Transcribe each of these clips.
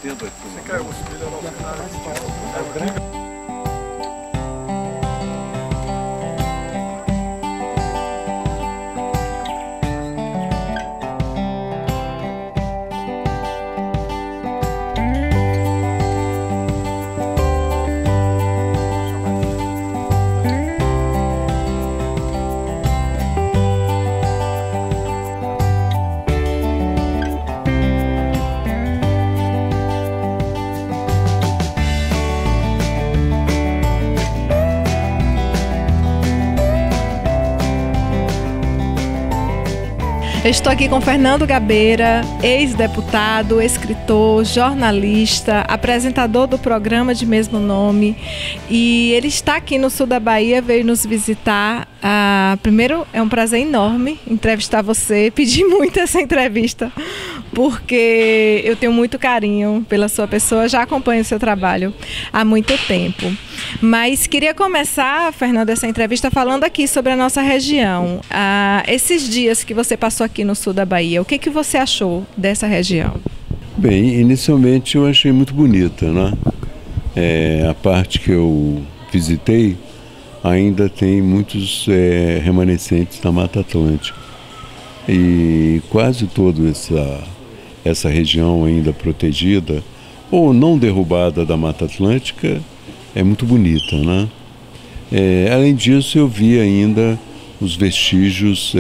Tenta aqui. Você quer o espelho no final? Eu estou aqui com Fernando Gabeira, ex-deputado, escritor, jornalista, apresentador do programa de mesmo nome, e ele está aqui no sul da Bahia, veio nos visitar. Primeiro, é um prazer enorme entrevistar você, pedi muito essa entrevista, porque eu tenho muito carinho pela sua pessoa, já acompanho o seu trabalho há muito tempo. Mas queria começar, Fernando, essa entrevista falando aqui sobre a nossa região. Esses dias que você passou aqui no sul da Bahia, o que você achou dessa região? Bem, inicialmente eu achei muito bonita, né? A parte que eu visitei ainda tem muitos remanescentes da Mata Atlântica. E quase toda essa região ainda protegida, ou não derrubada da Mata Atlântica, é muito bonita, né? Além disso, eu vi ainda os vestígios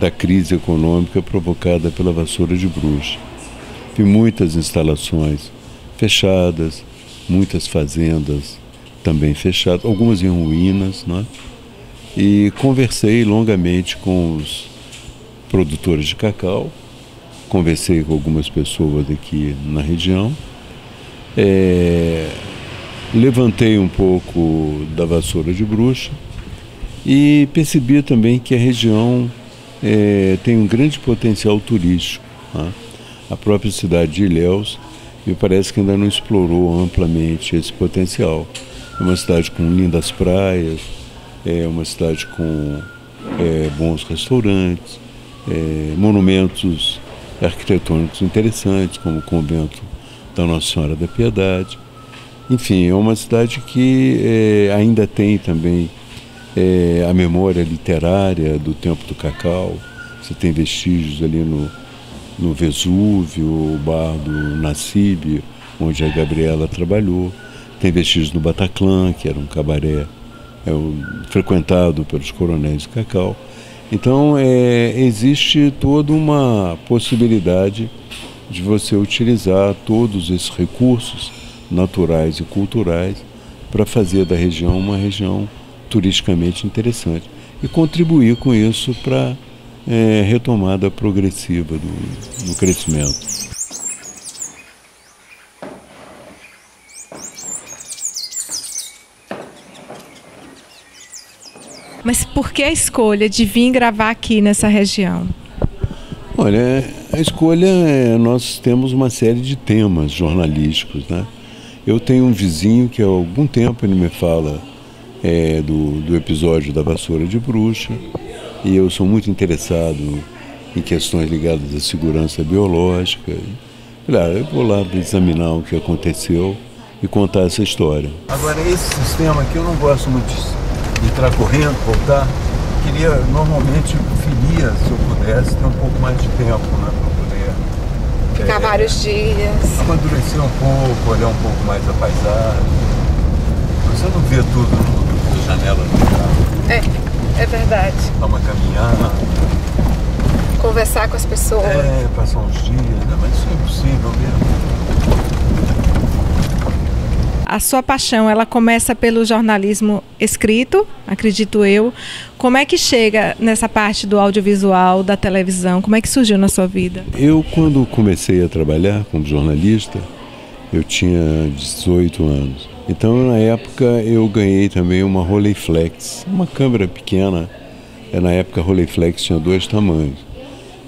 da crise econômica provocada pela vassoura de bruxa. Vi muitas instalações fechadas, muitas fazendas também fechadas, algumas em ruínas, né? E conversei longamente com os produtores de cacau, conversei com algumas pessoas aqui na região, levantei um pouco da vassoura de bruxa e percebi também que a região tem um grande potencial turístico, né? A própria cidade de Ilhéus me parece que ainda não explorou amplamente esse potencial. É uma cidade com lindas praias, é uma cidade com bons restaurantes, monumentos arquitetônicos interessantes, como o convento da Nossa Senhora da Piedade. Enfim, é uma cidade que ainda tem também a memória literária do tempo do cacau. Você tem vestígios ali no Vesúvio, o bar do Nassib, onde a Gabriela trabalhou. Tem vestígios no Bataclan, que era um cabaré frequentado pelos coronéis de cacau. Então, existe toda uma possibilidade de você utilizar todos esses recursos naturais e culturais para fazer da região uma região turisticamente interessante e contribuir com isso para a retomada progressiva do crescimento. Mas por que a escolha de vir gravar aqui nessa região? Olha, a escolha, nós temos uma série de temas jornalísticos, né? Eu tenho um vizinho que há algum tempo ele me fala do episódio da vassoura de bruxa, e eu sou muito interessado em questões ligadas à segurança biológica. Claro, eu vou lá examinar o que aconteceu e contar essa história. Agora, esse sistema aqui eu não gosto muito de entrar correndo, voltar. Normalmente, preferia, se eu pudesse, ter um pouco mais de tempo, né, para poder ficar vários dias, amadurecer um pouco, olhar um pouco mais a paisagem. Você não vê tudo na janela do carro. É verdade. Dar uma caminhada. Conversar com as pessoas. Passar uns dias, né? Mas isso é impossível mesmo. A sua paixão, ela começa pelo jornalismo escrito, acredito eu. Como é que chega nessa parte do audiovisual, da televisão? Como é que surgiu na sua vida? Eu, quando comecei a trabalhar como jornalista, eu tinha 18 anos. Então, na época, eu ganhei também uma Rolleiflex, uma câmera pequena. Na época, a Rolleiflex tinha 2 tamanhos.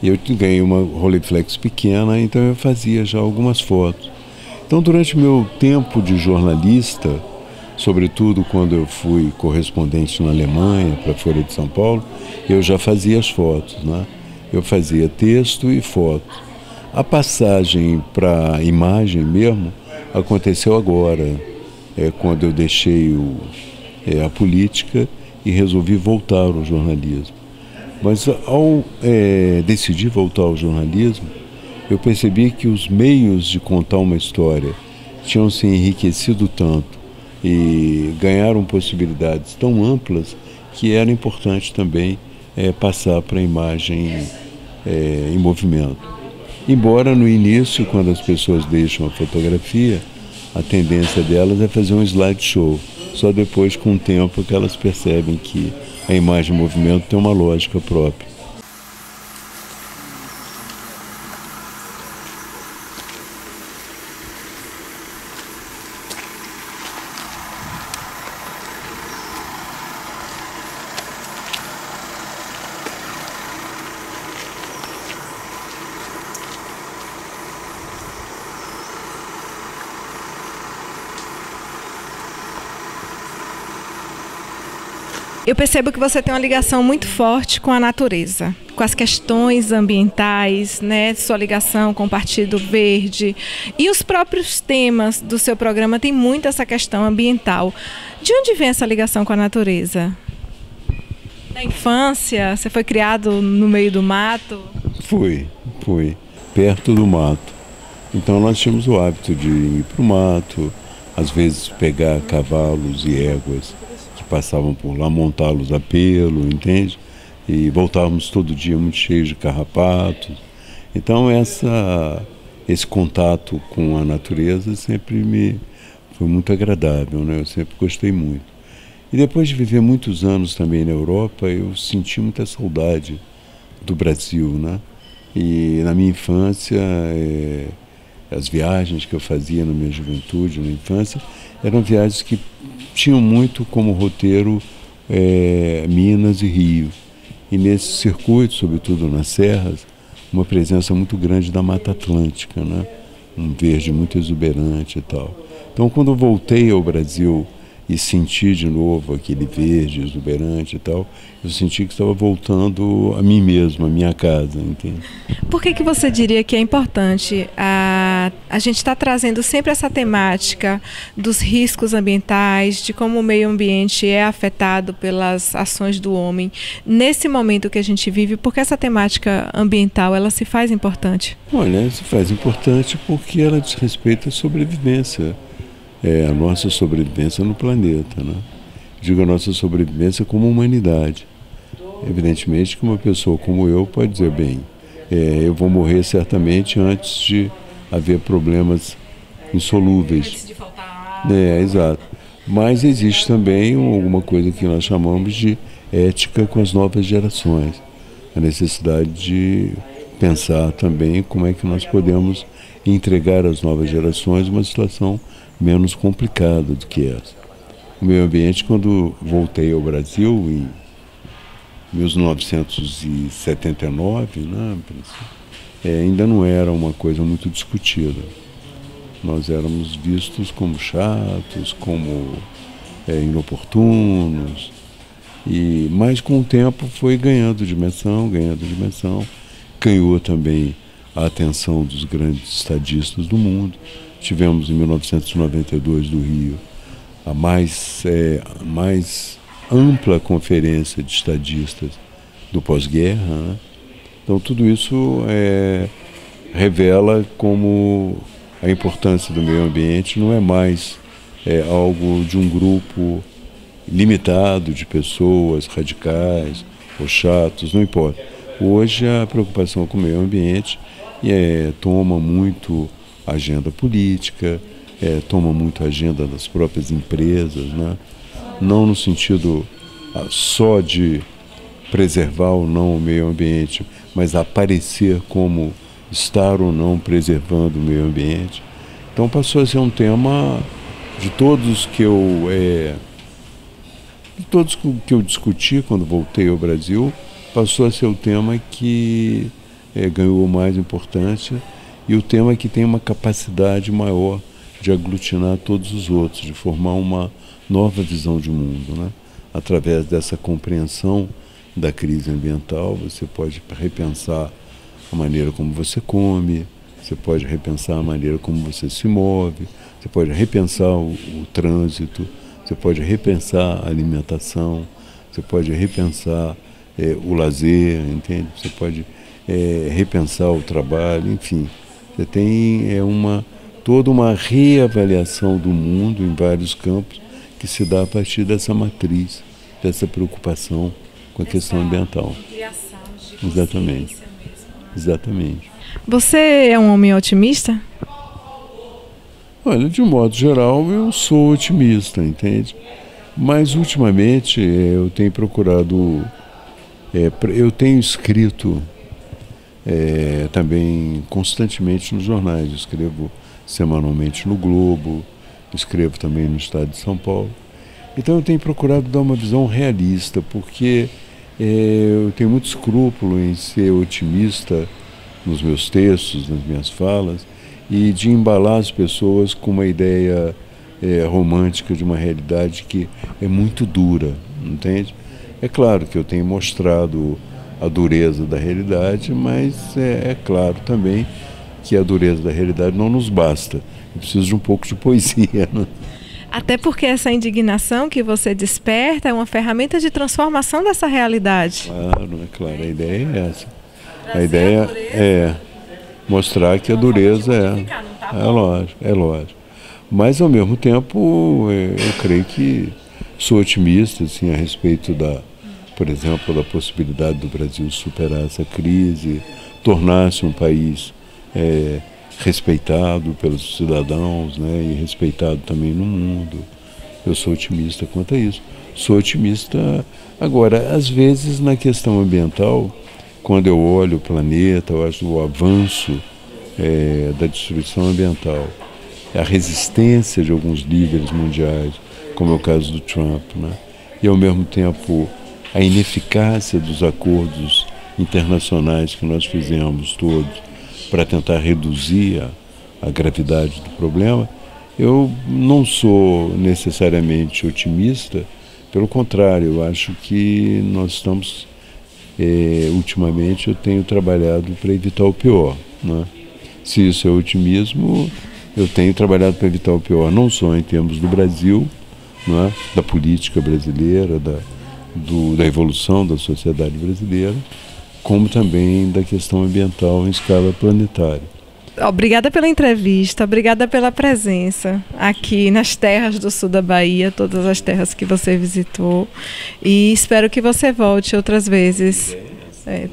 E eu ganhei uma Rolleiflex pequena, então eu fazia já algumas fotos. Então, durante meu tempo de jornalista, sobretudo quando eu fui correspondente na Alemanha, para a Folha de São Paulo, eu já fazia as fotos, né? Eu fazia texto e foto. A passagem para a imagem mesmo aconteceu agora, quando eu deixei a política e resolvi voltar ao jornalismo. Mas ao decidir voltar ao jornalismo, eu percebi que os meios de contar uma história tinham se enriquecido tanto e ganharam possibilidades tão amplas que era importante também passar para a imagem em movimento. Embora no início, quando as pessoas deixam a fotografia, a tendência delas é fazer um slideshow. Só depois, com o tempo, que elas percebem que a imagem em movimento tem uma lógica própria. Eu percebo que você tem uma ligação muito forte com a natureza, com as questões ambientais, né? Sua ligação com o Partido Verde. E os próprios temas do seu programa têm muito essa questão ambiental. De onde vem essa ligação com a natureza? Na infância, você foi criado no meio do mato? Fui, perto do mato. Então nós tínhamos o hábito de ir para o mato, às vezes pegar cavalos e éguas passavam por lá, montá-los a pelo, entende? E voltávamos todo dia muito cheios de carrapatos. Então esse contato com a natureza sempre me foi muito agradável, né? Eu sempre gostei muito. E depois de viver muitos anos também na Europa, eu senti muita saudade do Brasil, né? E na minha infância, as viagens que eu fazia na minha juventude, na infância, eram viagens que tinham muito como roteiro Minas e Rio. E nesse circuito, sobretudo nas serras, uma presença muito grande da Mata Atlântica, né? Um verde muito exuberante e tal. Então, quando eu voltei ao Brasil e senti de novo aquele verde exuberante e tal, eu senti que estava voltando a mim mesmo, a minha casa, entende? Por que você diria que é importante a gente estar trazendo sempre essa temática dos riscos ambientais, de como o meio ambiente é afetado pelas ações do homem, nesse momento que a gente vive? Porque essa temática ambiental, ela se faz importante? Olha, se faz importante porque ela diz respeito à sobrevivência, a nossa sobrevivência no planeta, né? Digo a nossa sobrevivência como humanidade. Evidentemente que uma pessoa como eu pode dizer, bem, eu vou morrer certamente antes de haver problemas insolúveis. Antes de faltar água. Exato. Mas existe também alguma coisa que nós chamamos de ética com as novas gerações. A necessidade de pensar também como é que nós podemos entregar às novas gerações uma situação menos complicada do que essa. O meio ambiente, quando voltei ao Brasil em 1979, né, ainda não era uma coisa muito discutida. Nós éramos vistos como chatos, como inoportunos, mas com o tempo foi ganhando dimensão, ganhou também a atenção dos grandes estadistas do mundo. Tivemos em 1992 do Rio a mais ampla conferência de estadistas do pós-guerra, né? Então tudo isso revela como a importância do meio ambiente não é mais algo de um grupo limitado de pessoas radicais ou chatos, não importa. Hoje a preocupação com o meio ambiente toma muito a agenda política, toma muito a agenda das próprias empresas, né? Não no sentido só de preservar ou não o meio ambiente, mas aparecer como estar ou não preservando o meio ambiente. Então passou a ser um tema de todos que eu discuti quando voltei ao Brasil, passou a ser o tema que ganhou mais importância e o tema que tem uma capacidade maior de aglutinar todos os outros, de formar uma nova visão de mundo, né? Através dessa compreensão da crise ambiental, você pode repensar a maneira como você come, você pode repensar a maneira como você se move, você pode repensar o trânsito, você pode repensar a alimentação, você pode repensar o lazer, entende? Você pode repensar o trabalho, enfim. Você tem toda uma reavaliação do mundo em vários campos que se dá a partir dessa matriz, dessa preocupação com a questão ambiental. Exatamente. Exatamente. Você é um homem otimista? Olha, de um modo geral, eu sou otimista, entende? Mas, ultimamente, eu tenho procurado... eu tenho escrito também constantemente nos jornais. Eu escrevo semanalmente no Globo, escrevo também no Estado de São Paulo. Então, eu tenho procurado dar uma visão realista, porque eu tenho muito escrúpulo em ser otimista nos meus textos, nas minhas falas, e de embalar as pessoas com uma ideia romântica de uma realidade que é muito dura, entende? É claro que eu tenho mostrado a dureza da realidade, mas é claro também que a dureza da realidade não nos basta. Eu preciso de um pouco de poesia, né? Até porque essa indignação que você desperta é uma ferramenta de transformação dessa realidade. Claro, é claro, a ideia é essa. A ideia é mostrar que a dureza é lógico. Mas, ao mesmo tempo, eu creio que sou otimista assim, a respeito por exemplo, da possibilidade do Brasil superar essa crise, tornar-se um país respeitado pelos cidadãos, né, e respeitado também no mundo. Eu sou otimista quanto a isso. Sou otimista. Agora, às vezes, na questão ambiental, quando eu olho o planeta, eu acho o avanço da destruição ambiental, a resistência de alguns líderes mundiais, como é o caso do Trump, né? E ao mesmo tempo a ineficácia dos acordos internacionais que nós fizemos todos para tentar reduzir a gravidade do problema, eu não sou necessariamente otimista, pelo contrário, eu acho que nós estamos... ultimamente eu tenho trabalhado para evitar o pior, né? Se isso é otimismo, eu tenho trabalhado para evitar o pior, não só em termos do Brasil, né, da política brasileira, da evolução da sociedade brasileira, como também da questão ambiental em escala planetária. Obrigada pela entrevista, obrigada pela presença aqui nas terras do sul da Bahia, todas as terras que você visitou, e espero que você volte outras vezes,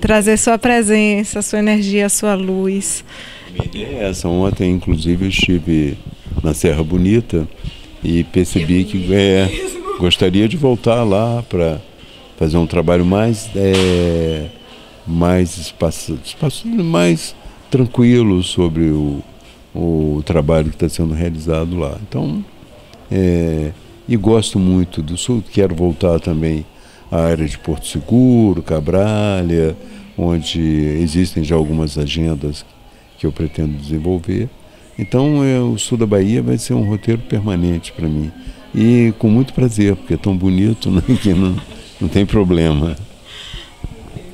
trazer sua presença, sua energia, sua luz. Minha ideia é essa. Ontem, inclusive, eu estive na Serra Bonita e percebi que gostaria de voltar lá para fazer um trabalho mais tranquilo sobre o trabalho que está sendo realizado lá. Então, e gosto muito do sul, quero voltar também à área de Porto Seguro, Cabralha, onde existem já algumas agendas que eu pretendo desenvolver. Então, o sul da Bahia vai ser um roteiro permanente para mim. E com muito prazer, porque é tão bonito, né, que não tem problema.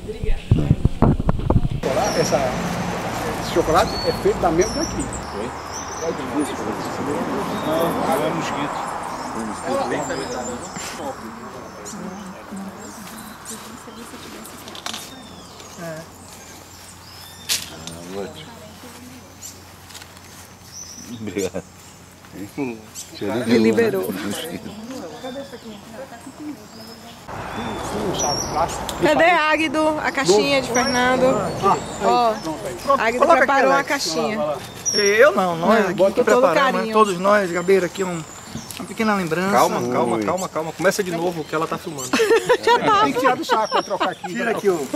Obrigada. Esse chocolate é feito da mesma daqui. É difícil para você. Não é mosquito. Ótimo. Obrigado. Me liberou. Cadê a Águido? A caixinha de Fernando? Ó, a Águido preparou uma caixinha. Eu não, nós aqui que preparamos, todos nós, Gabeira, aqui uma pequena lembrança. Calma. Começa de novo que ela tá filmando. Já tá. Tem que tirar do saco para trocar aqui. Tira aqui o...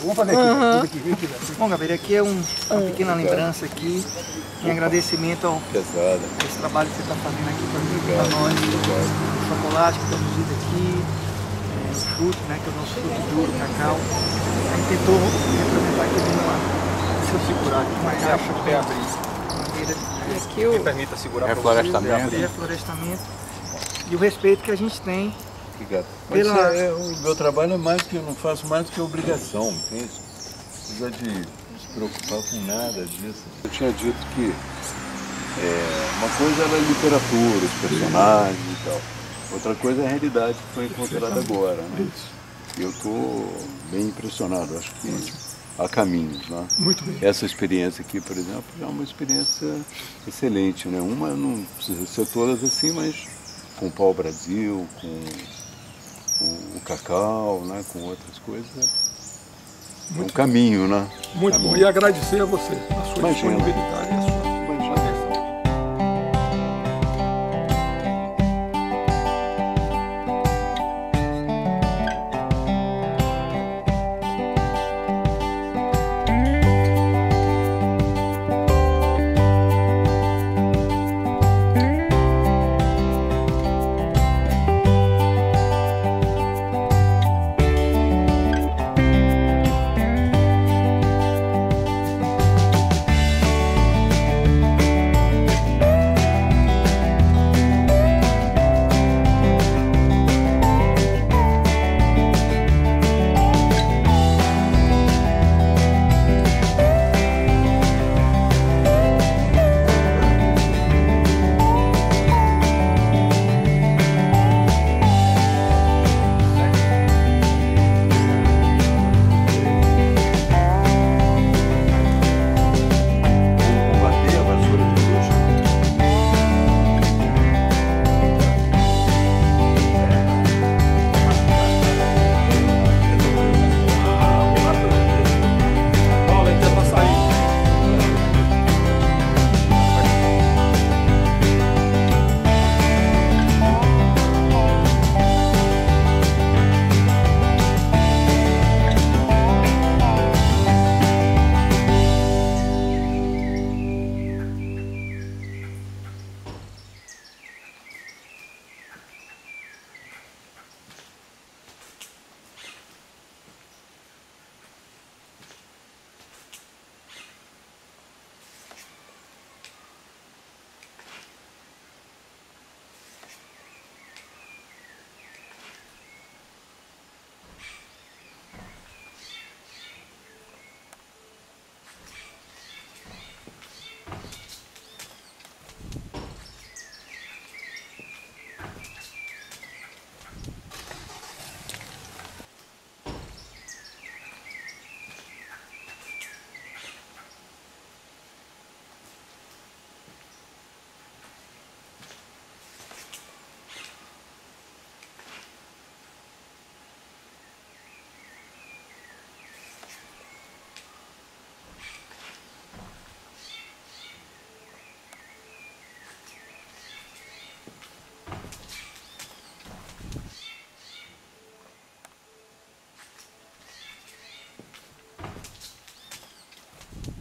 Vamos fazer aqui. Bom, Gabeira, aqui é uma pequena lembrança aqui, em agradecimento ao esse trabalho que você está fazendo aqui para nós. O chocolate que produzido aqui, o fruto, né, que é o nosso fruto duro, o cacau. A gente tentou representar aqui deixa eu segurar aqui, uma caixa até abrir. Aqui o Permita segurar reflorestamento e o respeito que a gente tem. Obrigado. Mas o meu trabalho é mais que eu não faço mais do que obrigação, entende? Apesar de preocupar com nada disso. Eu tinha dito que uma coisa era a literatura, os personagens e tal. Outra coisa é a realidade que foi encontrada agora, né? E eu estou bem impressionado, acho que há caminhos, né? Muito bem. Essa experiência aqui, por exemplo, é uma experiência excelente, né? Uma não precisa ser todas assim, mas com o pau-brasil, com o cacau, né? Com outras coisas, é um caminho, né? Muito bom. E agradecer a você, a sua disponibilidade.